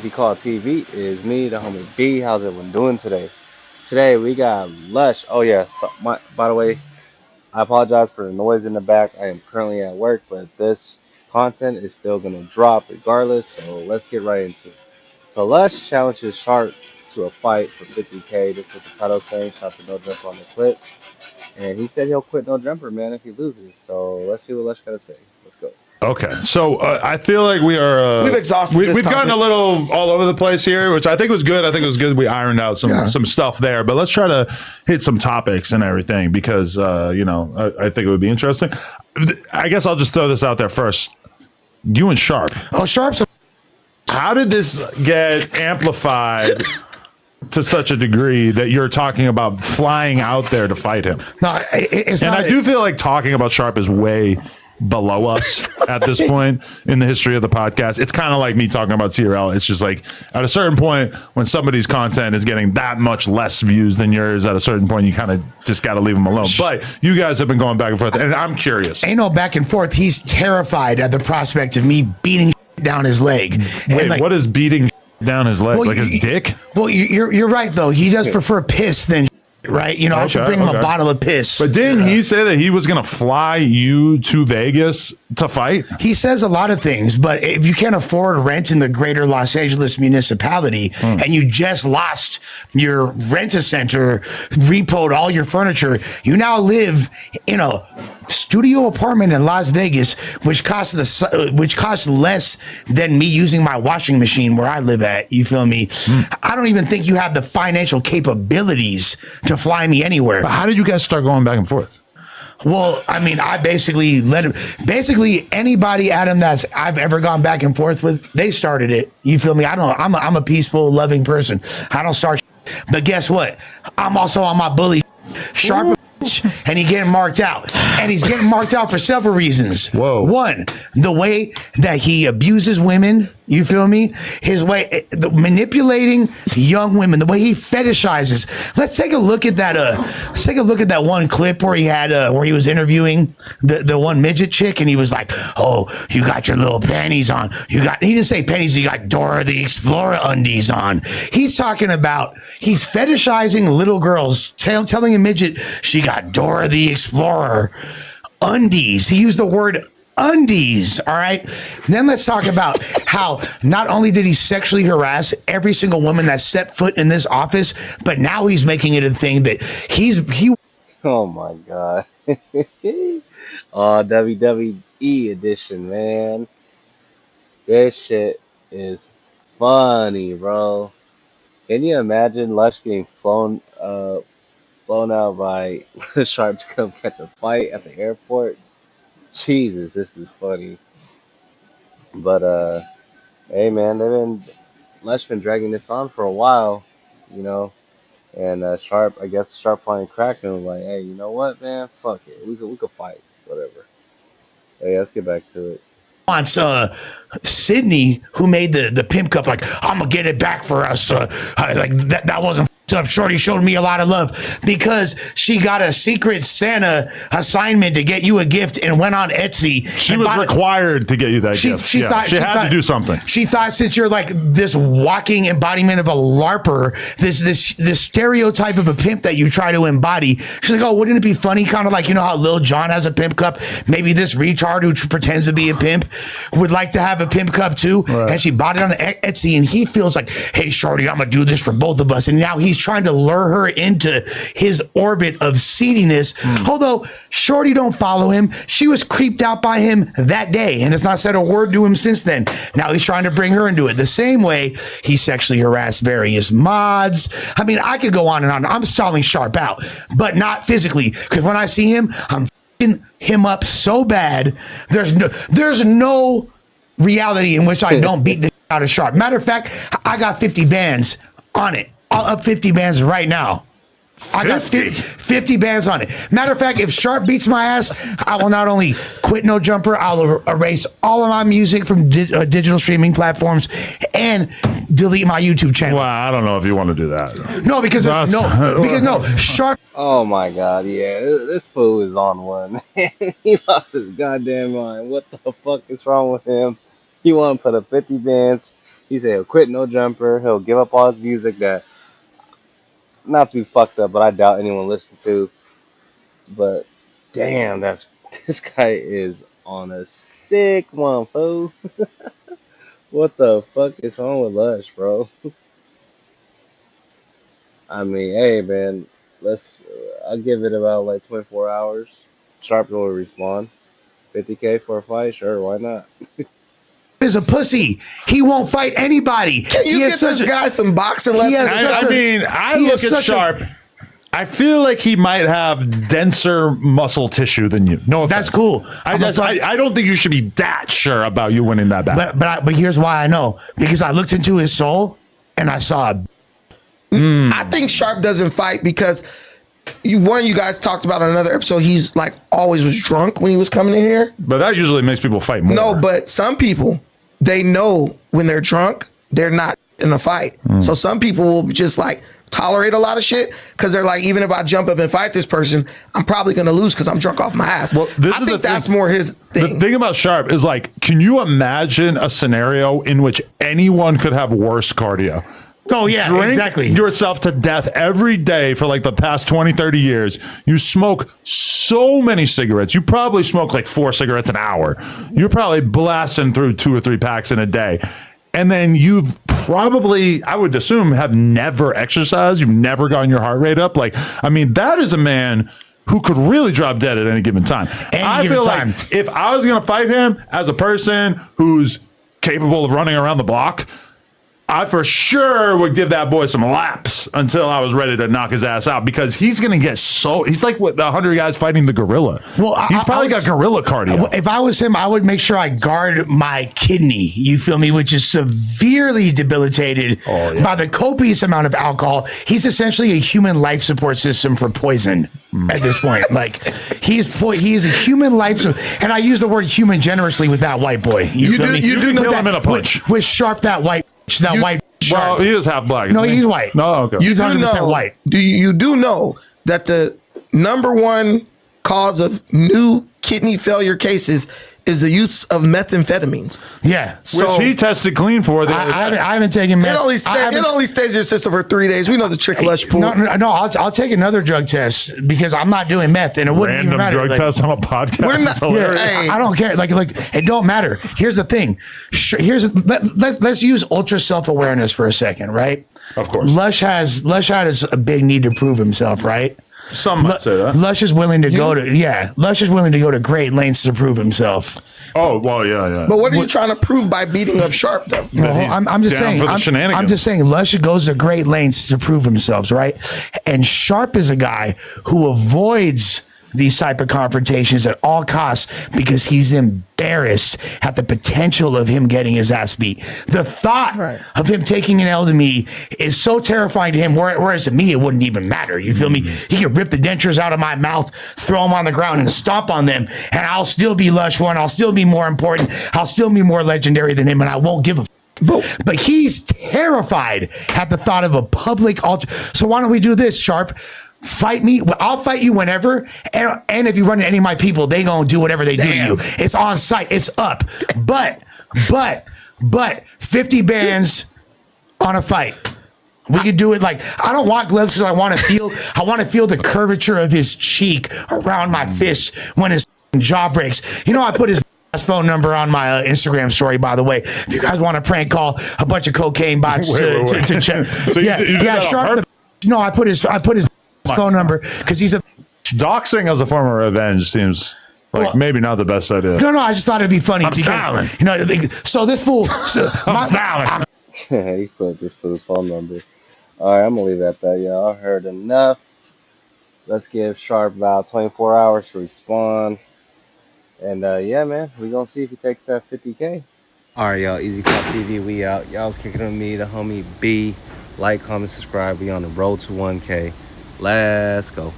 you call TV is me, the homie B. How's everyone doing today? Today we got Lush. Oh yeah, by the way, I apologize for the noise in the back. I am currently at work, but this content is still gonna drop regardless. So let's get right into it. So Lush challenges Sharp to a fight for 50K. This is what the title saying. Shout to No Jumper on the clips, and he said he'll quit No Jumper, man, if he loses. So let's see what Lush got to say. Let's go. Okay, so I feel like we are we've exhausted. We've gotten a little all over the place here, which I think was good. I think it was good. We ironed out some stuff there, but let's try to hit some topics and everything because I think it would be interesting. I guess I'll just throw this out there first. You and Sharp. Oh, Sharp's. How did this get amplified to such a degree that you're talking about flying out there to fight him? No, it's and not. I do feel like talking about Sharp is way below us at this point in the history of the podcast. It's kind of like me talking about TRL. It's just like at a certain point when somebody's content is getting that much less views than yours, at a certain point you kind of just got to leave them alone. But you guys have been going back and forth, and I'm curious. Ain't no back and forth. He's terrified at the prospect of me beating down his leg. Wait, what is beating down his leg? Well, like his dick? Well, you're right though. He does prefer piss than right? You know, I should bring him a bottle of piss. But didn't he say that he was going to fly you to Vegas to fight? He says a lot of things, but if you can't afford rent in the greater Los Angeles municipality and you just lost your rent-a-center, repoed all your furniture, you now live in a studio apartment in Las Vegas, which costs less than me using my washing machine where I live at. You feel me? I don't even think you have the financial capabilities to fly me anywhere. But how did you guys start going back and forth? Well, I mean, I basically let him. Basically, anybody, Adam, that's I've ever gone back and forth with, they started it. You feel me? I'm a peaceful, loving person. I don't start. But guess what? I'm also on my bully Sharp. And he's getting marked out. And he's getting marked out for several reasons. Whoa. One, the way that he abuses women, you feel me? His way, manipulating young women, the way he fetishizes. Let's take a look at that. Let's take a look at that one clip where he had, where he was interviewing the one midget chick, and he was like, "Oh, you got your little panties on. He didn't say panties. You got Dora the Explorer undies on." He's talking about he's fetishizing little girls, telling a midget she got Dora the Explorer undies. He used the word undies. All right. Then let's talk about how not only did he sexually harass every single woman that set foot in this office, but now he's making it a thing that he. Oh my God. Oh, WWE edition, man. This shit is funny, bro. Can you imagine Lush getting flown out by Sharp to come catch a fight at the airport? Jesus, this is funny. But hey man, Lush been dragging this on for a while, you know. And Sharp, I guess Sharp flying crack and was like, hey, you know what, man? Fuck it, we could fight, whatever. Hey, let's get back to it. Wants Sydney, who made the pimp cup, like, I'm gonna get it back for us. Like that wasn't up. Shorty showed me a lot of love because she got a secret Santa assignment to get you a gift and went on Etsy. She was required to get you that gift. She had to do something. She thought, since you're like this walking embodiment of a LARPer, this stereotype of a pimp that you try to embody, she's like, oh, wouldn't it be funny? Kind of like, you know how Lil Jon has a pimp cup? Maybe this retard who pretends to be a pimp would like to have a pimp cup too. Right. And she bought it on Etsy, and he feels like, hey, shorty, I'm gonna do this for both of us. And now he's trying to lure her into his orbit of seediness. Although shorty don't follow him, she was creeped out by him that day and has not said a word to him since then. Now he's trying to bring her into it the same way he sexually harassed various mods. I mean, I could go on and on. I'm stalling Sharp out, but not physically, because when I see him, I'm him up so bad. There's no reality in which I don't beat the out of Sharp. Matter of fact, I got 50 bands on it. I'll up 50 bands right now. I got 50 bands on it. Matter of fact, if Sharp beats my ass, I will not only quit No Jumper, I'll erase all of my music from digital streaming platforms and delete my YouTube channel. Well, I don't know if you want to do that. No, because Sharp. Oh my God, yeah, this fool is on one. He lost his goddamn mind. What the fuck is wrong with him? He want to put up 50 bands. He said he'll quit no jumper. He'll give up all his music that, not to be fucked up, but I doubt anyone listened to. But damn, this guy is on a sick one, fool. What the fuck is wrong with Lush, bro? I mean, hey man, let's. I'll give it about like 24 hours. Sharp will respond. 50K for a fight, sure, why not? Is a pussy. He won't fight anybody. Can you get this guy some boxing lessons? I look at Sharp. I feel like he might have denser muscle tissue than you. No offense. That's cool. I don't think you should be that sure about you winning that battle. But here's why I know. Because I looked into his soul and I saw I think Sharp doesn't fight because you guys talked about on another episode, he's like always was drunk when he was coming in here. But that usually makes people fight more. No, but some people, they know when they're drunk, they're not in a fight. So some people will just like tolerate a lot of shit because they're like, even if I jump up and fight this person, I'm probably going to lose because I'm drunk off my ass. Well, I think that's more his thing. The thing about Sharp is like, can you imagine a scenario in which anyone could have worse cardio? Oh, yeah, Drink exactly. yourself to death every day for like the past 20, 30 years. You smoke so many cigarettes. You probably smoke like 4 cigarettes an hour. You're probably blasting through 2 or 3 packs in a day. And then you've probably, I would assume, have never exercised. You've never gotten your heart rate up. Like, I mean, that is a man who could really drop dead at any given time. I feel like if I was going to fight him as a person who's capable of running around the block, I for sure would give that boy some laps until I was ready to knock his ass out because he's going to get he's like what the 100 guys fighting the gorilla. Well, he's probably got gorilla cardio. If I was him, I would make sure I guard my kidney, you feel me, which is severely debilitated by the copious amount of alcohol. He's essentially a human life support system for poison at this point. Like, he is a human life and I use the word human generously with that white boy. You feel me? You do kill him in a punch. With Sharp, that white white Sharp. Well, he is half black. No, he's white. No, okay. He's 100% white. You do know that the number one cause of new kidney failure cases is the use of methamphetamines. Yeah. Which he tested clean for. I haven't taken meth. It only stays in your system for 3 days. We know the trick Lush pool. No, I'll take another drug test because I'm not doing meth and it wouldn't even matter. Random drug test on a podcast. We're not, I don't care. Like it don't matter. Here's the thing. Let's use ultra self-awareness for a second, right? Of course. Lush has a big need to prove himself, right? Some might say that. Lush is willing to go to great lengths to prove himself. Oh, well, yeah. But what are you trying to prove by beating up Sharp, though? Well, I'm just saying Lush goes to great lengths to prove himself, right? And Sharp is a guy who avoids these type of confrontations at all costs because he's embarrassed at the potential of him getting his ass beat. The thought of him taking an L to me is so terrifying to him, whereas to me, it wouldn't even matter. You feel me? He could rip the dentures out of my mouth, throw them on the ground and stomp on them, and I'll still be Lush one. I'll still be more important. I'll still be more legendary than him, and I won't give a but he's terrified at the thought of a public altar. So why don't we do this, Sharp? Fight me. I'll fight you whenever. And if you run into any of my people, they gonna do whatever they do to you. It's on site. It's up. But 50 bands on a fight. We could do it like I don't want gloves because I want to feel the curvature of his cheek around my fist when his jaw breaks. You know, I put his phone number on my Instagram story, by the way. If you guys want to prank call a bunch of cocaine bots to check. So Sharp. No, I put his phone number because he's a doxing as a form of revenge seems like maybe not the best idea. No, I just thought it'd be funny styling. You know, so this fool. I'm styling. He put his phone number. All right, I'm gonna leave it at that, y'all. I heard enough. Let's give Sharp about 24 hours to respond. And yeah, man, we gonna see if he takes that 50K. All right, y'all. Easy Call TV, we out. Y'all was kicking on me, the homie B. Like, comment, subscribe. We on the road to 1K. Let's go.